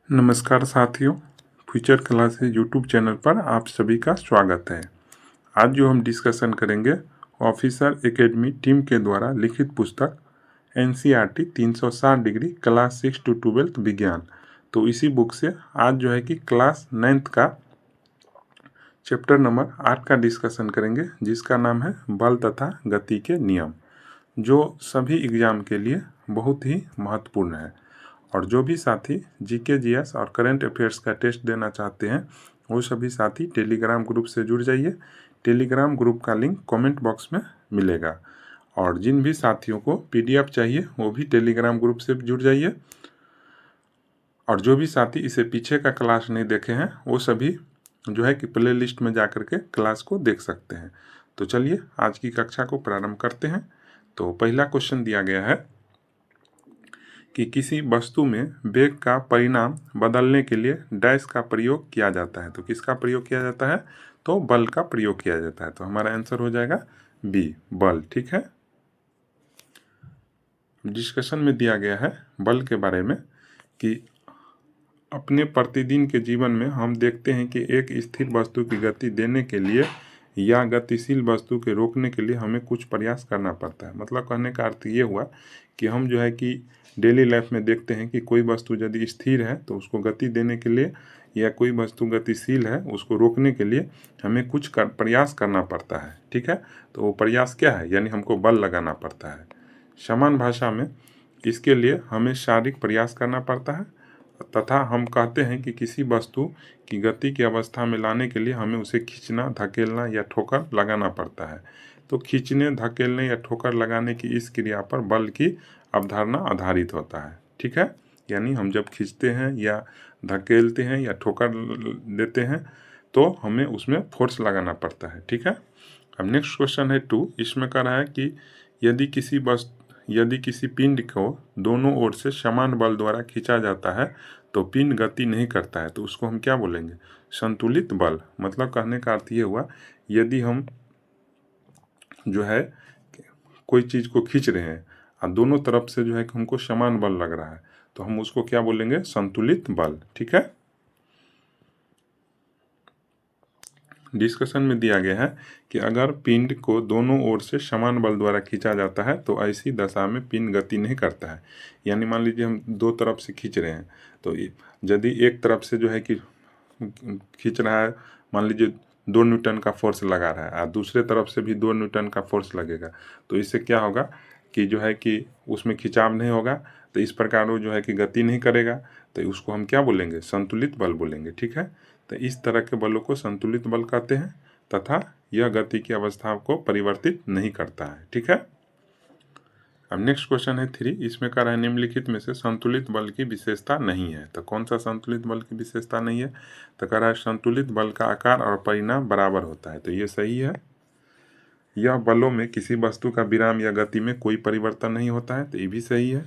नमस्कार साथियों, future classes YouTube channel पर आप सभी का स्वागत है। आज जो हम डिस्कशन करेंगे ऑफिसर एकेडमी टीम के द्वारा लिखित पुस्तक NCERT 360 डिग्री क्लास 6 to 12 विज्ञान। तो इसी बुक से आज जो है कि क्लास 9th का चैप्टर नंबर 8 का डिस्कशन करेंगे, जिसका नाम है बल तथा गति के नियम, जो सभी एग्जाम के लिए बहुत ही महत्वपूर्ण है। और जो भी साथी जीके जीएस और करंट अफेयर्स का टेस्ट देना चाहते हैं वो सभी साथी टेलीग्राम ग्रुप से जुड़ जाइए। टेलीग्राम ग्रुप का लिंक कमेंट बॉक्स में मिलेगा। और जिन भी साथियों को पीडीएफ चाहिए वो भी टेलीग्राम ग्रुप से जुड़ जाइए। और जो भी साथी इसे पीछे का क्लास नहीं देखे हैं वो सभी जो है कि प्ले लिस्ट में जा कर के क्लास को देख सकते हैं। तो चलिए आज की कक्षा को प्रारंभ करते हैं। तो पहला क्वेश्चन दिया गया है कि किसी वस्तु में वेग का परिमाण बदलने के लिए डैश का प्रयोग किया जाता है। तो किसका प्रयोग किया जाता है? तो बल का प्रयोग किया जाता है। तो हमारा आंसर हो जाएगा बी, बल। ठीक है। डिस्कशन में दिया गया है बल के बारे में कि अपने प्रतिदिन के जीवन में हम देखते हैं कि एक स्थिर वस्तु की गति देने के लिए या गतिशील वस्तु के रोकने के लिए हमें कुछ प्रयास करना पड़ता है। मतलब कहने का अर्थ ये हुआ कि हम जो है कि डेली लाइफ में देखते हैं कि कोई वस्तु यदि स्थिर है तो उसको गति देने के लिए, या कोई वस्तु गतिशील है उसको रोकने के लिए हमें कुछ प्रयास करना पड़ता है। ठीक है। तो वो प्रयास क्या है? यानी हमको बल लगाना पड़ता है। समान भाषा में इसके लिए हमें शारीरिक प्रयास करना पड़ता है, तथा हम कहते हैं कि किसी वस्तु की गति की अवस्था में लाने के लिए हमें उसे खींचना, धकेलना या ठोकर लगाना पड़ता है। तो खींचने, धकेलने या ठोकर लगाने की इस क्रिया पर बल की अवधारणा आधारित होता है। ठीक है। यानी हम जब खींचते हैं या धकेलते हैं या ठोकर देते हैं तो हमें उसमें फोर्स लगाना पड़ता है। ठीक है। अब नेक्स्ट क्वेश्चन है 2। इसमें कह रहा है कि यदि किसी पिंड को दोनों ओर से समान बल द्वारा खींचा जाता है तो पिंड गति नहीं करता है। तो उसको हम क्या बोलेंगे? संतुलित बल। मतलब कहने का अर्थ ये हुआ, यदि हम जो है कोई चीज़ को खींच रहे हैं और दोनों तरफ से जो है कि हमको समान बल लग रहा है तो हम उसको क्या बोलेंगे? संतुलित बल। ठीक है। डिस्कशन में दिया गया है कि अगर पिंड को दोनों ओर से समान बल द्वारा खींचा जाता है तो ऐसी दशा में पिंड गति नहीं करता है। यानी मान लीजिए हम दो तरफ से खींच रहे हैं तो यदि एक तरफ से जो है कि खींच रहा है, मान लीजिए 2 न्यूटन का फोर्स लगा रहा है और दूसरे तरफ से भी 2 न्यूटन का फोर्स लगेगा, तो इससे क्या होगा कि जो है कि उसमें खिंचाव नहीं होगा। तो इस प्रकार वो जो है कि गति नहीं करेगा। तो उसको हम क्या बोलेंगे? संतुलित बल बोलेंगे। ठीक है। तो इस तरह के बलों को संतुलित बल कहते हैं तथा यह गति की अवस्था को परिवर्तित नहीं करता है। ठीक है। अब नेक्स्ट क्वेश्चन है 3। इसमें कह रहा है निम्नलिखित में से संतुलित बल की विशेषता नहीं है। तो कौन सा संतुलित बल की विशेषता नहीं है? तो कह रहा है संतुलित बल का आकार और परिमाण बराबर होता है। तो ये सही है। यह बलों में किसी वस्तु का विराम या गति में कोई परिवर्तन नहीं होता है। तो ये भी सही है।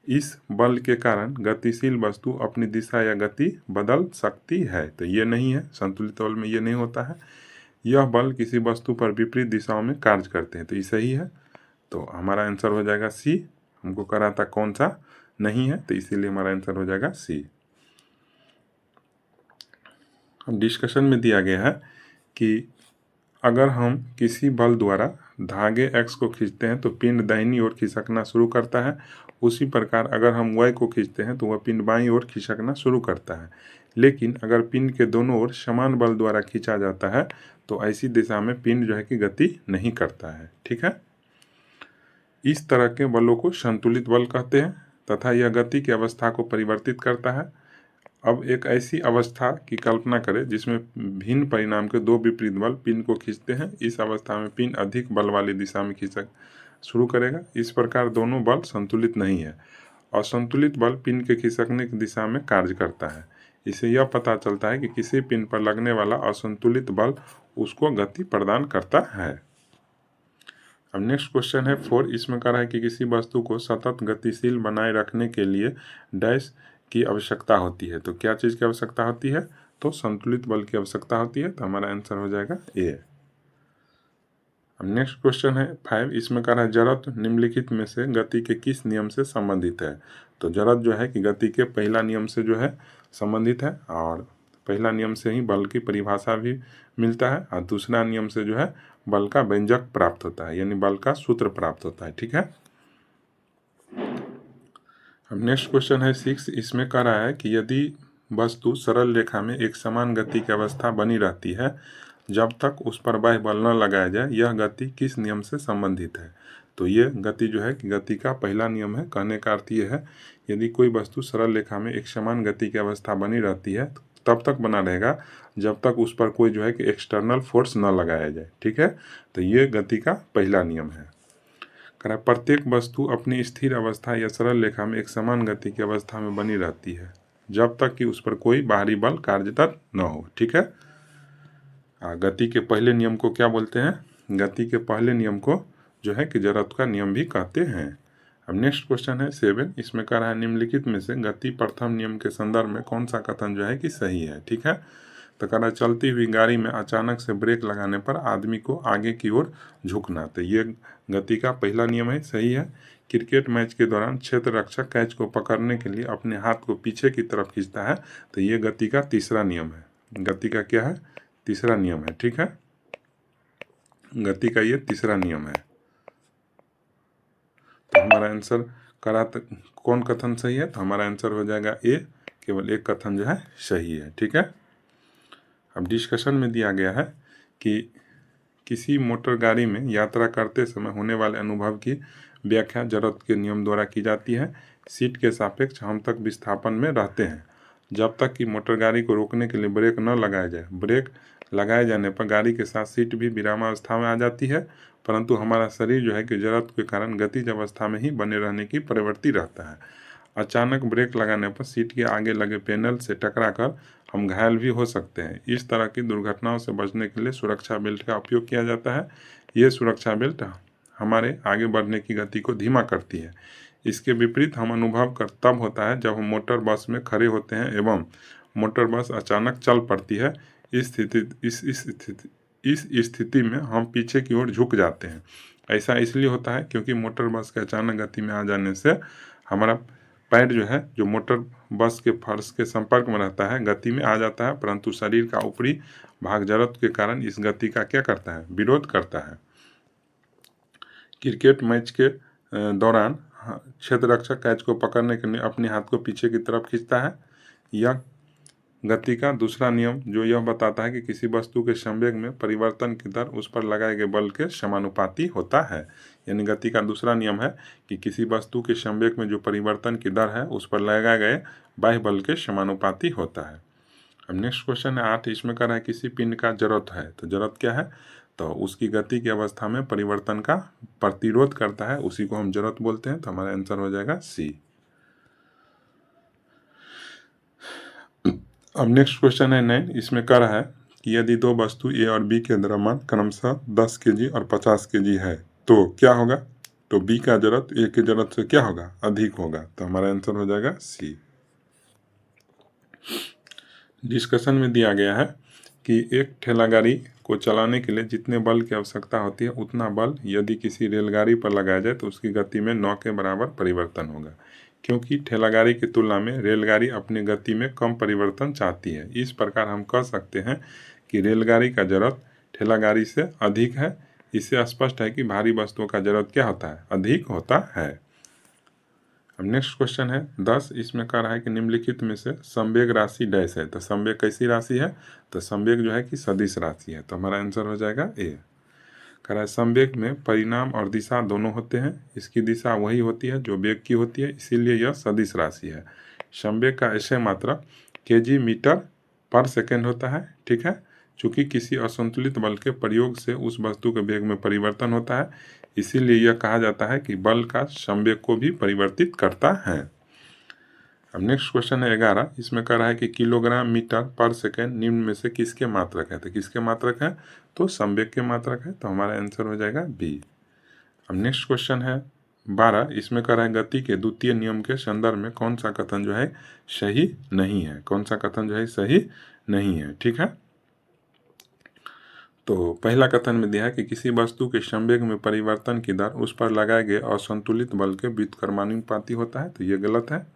इस बल के कारण गतिशील वस्तु अपनी दिशा या गति बदल सकती है। तो ये नहीं है, संतुलित बल में ये नहीं होता है। यह बल किसी वस्तु पर विपरीत दिशाओं में कार्य करते हैं। तो ये सही है। तो हमारा आंसर हो जाएगा सी। हमको कह रहा था कौन सा नहीं है, तो इसीलिए हमारा आंसर हो जाएगा सी। डिस्कशन में दिया गया है कि अगर हम किसी बल द्वारा धागे x को खींचते हैं तो पिंड दाहिनी ओर खिसकना शुरू करता है। उसी प्रकार अगर हम y को खींचते हैं तो वह पिंड बाईं ओर खिसकना शुरू करता है। लेकिन अगर पिंड के दोनों ओर समान बल द्वारा खींचा जाता है तो ऐसी दिशा में पिंड जो है कि गति नहीं करता है। ठीक है। इस तरह के बलों को संतुलित बल कहते हैं तथा यह गति की अवस्था को परिवर्तित करता है। अब एक ऐसी अवस्था की कल्पना करें जिसमें भिन्न परिणाम के दो विपरीत बल पिंड को खींचते हैं। इस अवस्था में पिंड अधिक बल वाली दिशा में खींचना शुरू करेगा। इस प्रकार दोनों बल संतुलित नहीं है। असंतुलित बल पिंड के खिसकने की दिशा में कार्य करता है। इससे यह पता चलता है कि किसी पिंड पर लगने वाला असंतुलित बल उसको गति प्रदान करता है। अब नेक्स्ट क्वेश्चन है 4। इसमें कह रहा है कि किसी वस्तु को सतत गतिशील बनाए रखने के लिए डैश की आवश्यकता होती है। तो क्या चीज़ की आवश्यकता होती है? तो संतुलित बल की आवश्यकता होती है। तो हमारा आंसर हो जाएगा ए। अब नेक्स्ट क्वेश्चन है 5। इसमें कह रहा है जड़त्व निम्नलिखित में से गति के किस नियम से संबंधित है? तो जड़त जो है कि गति के पहला नियम से जो है संबंधित है, और पहला नियम से ही बल की परिभाषा भी मिलता है, और दूसरा नियम से जो है बल का व्यंजक प्राप्त होता है, यानी बल का सूत्र प्राप्त होता है। ठीक है। अब नेक्स्ट क्वेश्चन है 6। इसमें कह रहा है कि यदि वस्तु सरल रेखा में एक समान गति की अवस्था बनी रहती है जब तक उस पर बाह्य बल न लगाया जाए, यह गति किस नियम से संबंधित है? तो ये गति जो है कि गति का पहला नियम है। कहने का अर्थ ये है, यदि कोई वस्तु सरल रेखा में एक समान गति की अवस्था बनी रहती है तब तक बना रहेगा जब तक उस पर कोई जो है कि एक्सटर्नल फोर्स न लगाया जाए। ठीक है। तो ये गति का पहला नियम है। कह प्रत्येक वस्तु अपनी स्थिर अवस्था या सरल रेखा में एक समान गति की अवस्था में बनी रहती है जब तक कि उस पर कोई बाहरी बल कार्यरत न हो। ठीक है। गति के पहले नियम को क्या बोलते हैं? गति के पहले नियम को जो है कि जड़त्व का नियम भी कहते हैं। अब नेक्स्ट क्वेश्चन है 7। इसमें कह रहा है निम्नलिखित में से गति प्रथम नियम के संदर्भ में कौन सा कथन जो है कि सही है? ठीक है। तो कह रहा है चलती हुई गाड़ी में अचानक से ब्रेक लगाने पर आदमी को आगे की ओर झुकना, तो ये गति का पहला नियम है, सही है। क्रिकेट मैच के दौरान क्षेत्र रक्षक कैच को पकड़ने के लिए अपने हाथ को पीछे की तरफ खींचता है, तो ये गति का तीसरा नियम है। गति का क्या है? तीसरा नियम है। ठीक है। गति का ये तीसरा नियम है। तो हमारा आंसर करा तो कौन कथन सही है? तो हमारा आंसर हो जाएगा ए, केवल एक कथन जो है सही है। ठीक है। अब डिस्कशन में दिया गया है कि किसी मोटर गाड़ी में यात्रा करते समय होने वाले अनुभव की व्याख्या जड़त्व के नियम द्वारा की जाती है। सीट के सापेक्ष हम तक विस्थापन में रहते हैं जब तक कि मोटर गाड़ी को रोकने के लिए ब्रेक न लगाया जाए। ब्रेक लगाए जाने पर गाड़ी के साथ सीट भी विरामावस्था में आ जाती है, परंतु हमारा शरीर जो है कि जड़त्व के कारण गतिज अवस्था में ही बने रहने की प्रवृत्ति रहता है। अचानक ब्रेक लगाने पर सीट के आगे लगे पैनल से टकराकर हम घायल भी हो सकते हैं। इस तरह की दुर्घटनाओं से बचने के लिए सुरक्षा बेल्ट का उपयोग किया जाता है। ये सुरक्षा बेल्ट हमारे आगे बढ़ने की गति को धीमा करती है। इसके विपरीत हम अनुभव कर तब होता है जब हम मोटर बस में खड़े होते हैं एवं मोटर बस अचानक चल पड़ती है। इस स्थिति में हम पीछे की ओर झुक जाते हैं। ऐसा इसलिए होता है क्योंकि मोटर बस के अचानक गति में आ जाने से हमारा पैर जो है, जो मोटर बस के फर्श के संपर्क में रहता है, गति में आ जाता है, परंतु शरीर का ऊपरी भाग जड़त्व के कारण इस गति का क्या करता है? विरोध करता है। क्रिकेट मैच के दौरान क्षेत्र रक्षक कैच को पकड़ने के लिए अपने हाथ को पीछे की तरफ खींचता है। यह गति का दूसरा नियम जो यह बताता है कि किसी वस्तु के संवेग में परिवर्तन की दर उस पर लगाए गए बल के समानुपाती होता है। यानी गति का दूसरा नियम है कि किसी वस्तु के संवेग में जो परिवर्तन की दर है उस पर लगाए गए बाह्य बल के समानुपाती होता है। अब नेक्स्ट क्वेश्चन है 8। इसमें कह रहा है किसी पिंड का जड़त्व है, तो जड़त्व क्या है? तो उसकी गति की अवस्था में परिवर्तन का प्रतिरोध करता है, उसी को हम जड़त्व बोलते हैं। तो हमारा आंसर हो जाएगा सी। अब नेक्स्ट क्वेश्चन है 9। इसमें कह रहा है कि यदि दो वस्तु ए और बी के द्रव्यमान क्रमशः 10 kg और 50 kg है तो क्या होगा? तो बी का जड़त्व ए के जड़त्व से क्या होगा? अधिक होगा। तो हमारा आंसर हो जाएगा सी। डिस्कशन में दिया गया है कि एक ठेला गाड़ी को चलाने के लिए जितने बल की आवश्यकता होती है उतना बल यदि किसी रेलगाड़ी पर लगाया जाए तो उसकी गति में 9 के बराबर परिवर्तन होगा, क्योंकि ठेलागाड़ी की तुलना में रेलगाड़ी अपनी गति में कम परिवर्तन चाहती है। इस प्रकार हम कह सकते हैं कि रेलगाड़ी का जड़त्व ठेलागाड़ी से अधिक है। इससे स्पष्ट है कि भारी वस्तुओं का जड़त्व क्या होता है? अधिक होता है। अब नेक्स्ट क्वेश्चन है 10। इसमें कह रहा है कि निम्नलिखित में से संवेग राशि डैश है। तो संवेग कैसी राशि है? तो संवेग जो है कि सदिश राशि है। तो हमारा आंसर हो जाएगा ए। कह रहा है संवेग में परिणाम और दिशा दोनों होते हैं। इसकी दिशा वही होती है जो वेग की होती है, इसीलिए यह सदिश राशि है। संवेग का ऐसे मात्रक केजी मीटर पर सेकेंड होता है। ठीक है। चूंकि किसी असंतुलित बल के प्रयोग से उस वस्तु के वेग में परिवर्तन होता है, इसीलिए यह कहा जाता है कि बल का संवेग को भी परिवर्तित करता है। अब नेक्स्ट क्वेश्चन है 11। इसमें कह रहा है कि किलोग्राम मीटर पर सेकेंड निम्न में से किसके मात्रक है? तो किसके मात्रक है? तो संवेग के मात्रक है। तो हमारा आंसर हो जाएगा बी। अब नेक्स्ट क्वेश्चन है 12। इसमें कह रहा है गति के द्वितीय नियम के संदर्भ में कौन सा कथन जो है सही नहीं है? कौन सा कथन जो है सही नहीं है? ठीक है। तो पहला कथन में दिया है कि किसी वस्तु के संवेग में परिवर्तन की दर उस पर लगाए गए असंतुलित बल के व्युत्क्रमानुपाती होता है, तो ये गलत है।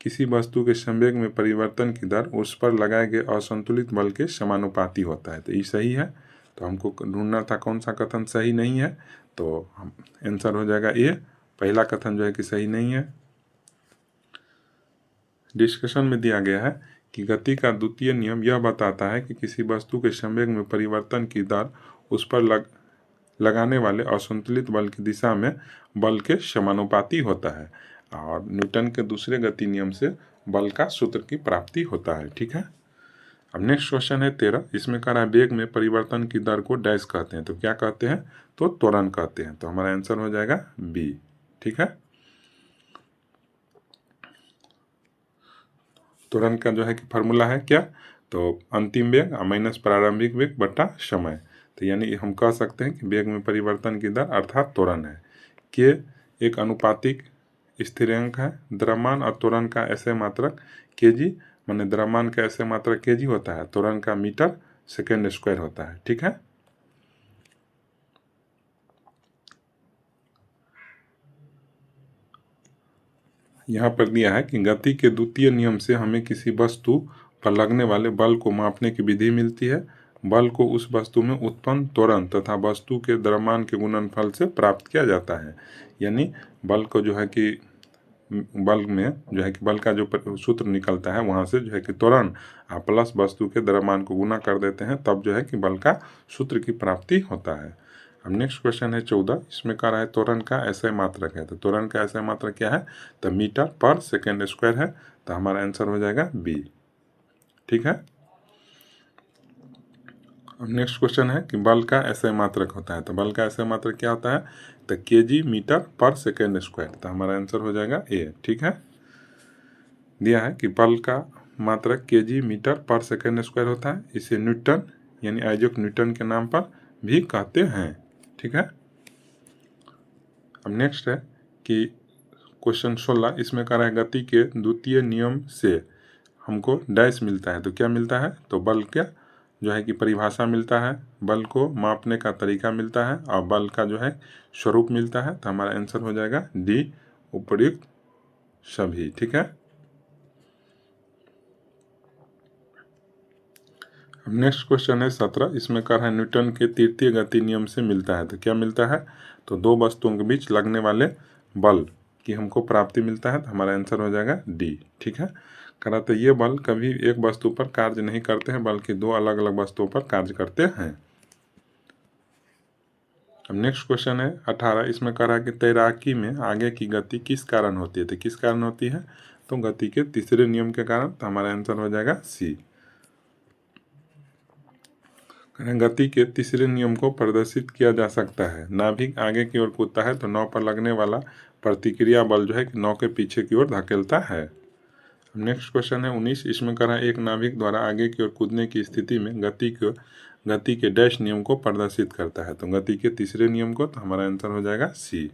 किसी वस्तु के संवेग में परिवर्तन की दर उस पर लगाए गए असंतुलित बल के समानुपाती होता है। तो ये सही है। तो हमको ढूंढना था कौन सा कथन सही नहीं है, तो हम आंसर हो जाएगा ए, पहला कथन जो है कि सही नहीं है। डिस्कशन में दिया गया है कि गति का द्वितीय नियम यह बताता है कि किसी वस्तु के संवेग में परिवर्तन की दर उस पर लगाने वाले असंतुलित बल की दिशा में बल के समानुपाती होता है, और न्यूटन के दूसरे गति नियम से बल का सूत्र की प्राप्ति होता है। ठीक है। अब नेक्स्ट क्वेश्चन है 13। इसमें कह रहा है वेग में परिवर्तन की दर को डैश कहते हैं। तो क्या कहते हैं? तो त्वरण कहते हैं। तो हमारा आंसर हो जाएगा बी। ठीक है। त्वरण का जो है कि फॉर्मूला है क्या? तो अंतिम वेग माइनस प्रारंभिक वेग बटा समय। तो यानी हम कह सकते हैं कि वेग में परिवर्तन की दर अर्थात त्वरण है। के एक अनुपातिक स्थिरांक है। द्रव्यमान और त्वरण का ऐसे मात्रक केजी, माने द्रव्यमान का ऐसे मात्रक केजी होता है, त्वरण का मीटर सेकेंड स्क्वायर होता है। ठीक है। यहाँ पर दिया है कि गति के द्वितीय नियम से हमें किसी वस्तु पर लगने वाले बल को मापने की विधि मिलती है। बल को उस वस्तु में उत्पन्न त्वरण तथा वस्तु के द्रव्यमान के गुणनफल से प्राप्त किया जाता है। यानी बल को जो है कि बल में जो है कि बल का जो सूत्र निकलता है वहाँ से जो है कि त्वरण प्लस वस्तु के द्रव्यमान को गुना कर देते हैं, तब जो है कि बल का सूत्र की प्राप्ति होता है। अब नेक्स्ट क्वेश्चन है 14। इसमें कह रहा है त्वरण का ऐसे मात्रक है। तो त्वरण का ऐसे मात्रक क्या है? तो मीटर पर सेकेंड स्क्वायर है। तो हमारा आंसर हो जाएगा बी। ठीक है। अब नेक्स्ट क्वेश्चन है कि बल का ऐसे मात्रक होता है। तो बल का ऐसे मात्रक क्या होता है? तो केजी मीटर पर सेकेंड स्क्वायर। तो हमारा आंसर हो जाएगा ए। ठीक है। दिया है कि बल का मात्रक केजी मीटर पर सेकेंड स्क्वायर होता है। इसे न्यूटन यानी आइजैक न्यूटन के नाम पर भी कहते हैं। ठीक है। अब नेक्स्ट है कि क्वेश्चन 16। इसमें कह रहा है गति के द्वितीय नियम से हमको डैश मिलता है। तो क्या मिलता है? तो बल क्या जो है कि परिभाषा मिलता है, बल को मापने का तरीका मिलता है, और बल का जो है स्वरूप मिलता है। तो हमारा आंसर हो जाएगा डी, उपर्युक्त सभी। ठीक है। अब नेक्स्ट क्वेश्चन है 17। इसमें कह रहा है न्यूटन के तृतीय गति नियम से मिलता है। तो क्या मिलता है? तो दो वस्तुओं के बीच लगने वाले बल की हमको प्राप्ति मिलता है। तो हमारा आंसर हो जाएगा डी। ठीक है। कह रहा तो ये बल कभी एक वस्तु पर कार्य नहीं करते हैं, बल्कि दो अलग अलग वस्तुओं पर कार्य करते हैं। अब नेक्स्ट क्वेश्चन है 18। इसमें कह रहा है कि तैराकी में आगे की गति किस कारण होती है? तो किस कारण होती है? तो गति के तीसरे नियम के कारण। तो हमारा आंसर हो जाएगा सी। गति के तीसरे नियम को प्रदर्शित किया जा सकता है। नाभिक आगे की ओर कूदता है तो नाव पर लगने वाला प्रतिक्रिया बल जो है कि नाव के पीछे की ओर धकेलता है। नेक्स्ट क्वेश्चन है 19। इसमें कह रहा है एक नाभिक द्वारा आगे की ओर कूदने की स्थिति में गति के डैश नियम को प्रदर्शित करता है। तो गति के तीसरे नियम को। तो हमारा आंसर हो जाएगा सी।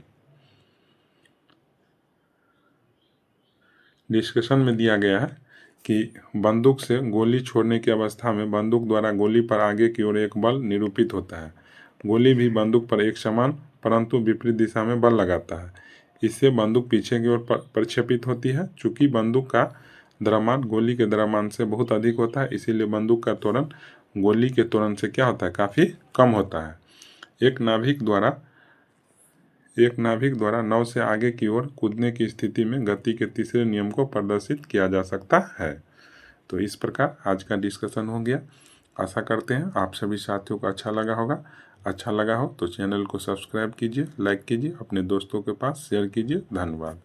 डिस्कशन में दिया गया है कि बंदूक से गोली छोड़ने की अवस्था में बंदूक द्वारा गोली पर आगे की ओर एक बल निरूपित होता है। गोली भी बंदूक पर एक समान परंतु विपरीत दिशा में बल लगाता है। इससे बंदूक पीछे की ओर प्रक्षेपित होती है। चूंकि बंदूक का द्रव्यमान गोली के द्रव्यमान से बहुत अधिक होता है, इसीलिए बंदूक का त्वरण गोली के त्वरण से क्या होता है? काफ़ी कम होता है। एक नाभिक द्वारा नाव से आगे की ओर कूदने की स्थिति में गति के तीसरे नियम को प्रदर्शित किया जा सकता है। तो इस प्रकार आज का डिस्कशन हो गया। आशा करते हैं आप सभी साथियों को अच्छा लगा होगा। अच्छा लगा हो तो चैनल को सब्सक्राइब कीजिए, लाइक कीजिए, अपने दोस्तों के पास शेयर कीजिए। धन्यवाद।